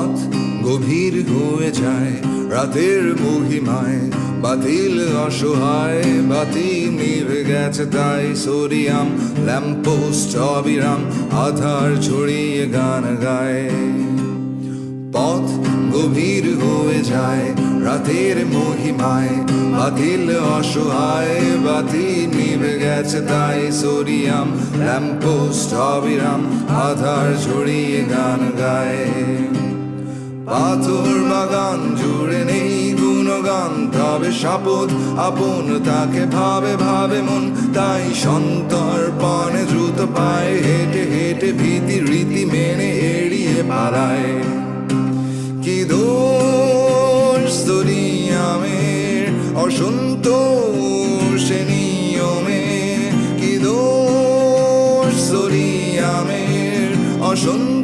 পথ গভীর হয়ে যায় রাতের মহিমায়, বাতিল অসহায় বাতি নিভে গেছে তাই সোডিয়াম ল্যাম্পপোস্ট অবিরাম আধার ছড়িয়ে গান গায়। পথ গভীর হয়ে যায় রাতের মহিমায়, বাতিল অসহায় বাতি নিভে গেছে তাই সোডিয়াম ল্যাম্পপোস্ট অবিরাম আধার ছড়িয়ে গান গায়। পাথর বাগান জুড়ে নেই গুণগান, তবে শপথ আপন তাকে ভাবে ভাবে মন, তাই সন্তর্পণে দ্রুত পায়ে হেঁটে হেঁটে ভীতি রীতি মেনে এড়িয়ে পালায়। কি দোষ সোডিয়ামের অসন্তোষ নিয়মে, কি দোষ সোডিয়ামের অসন্তোষ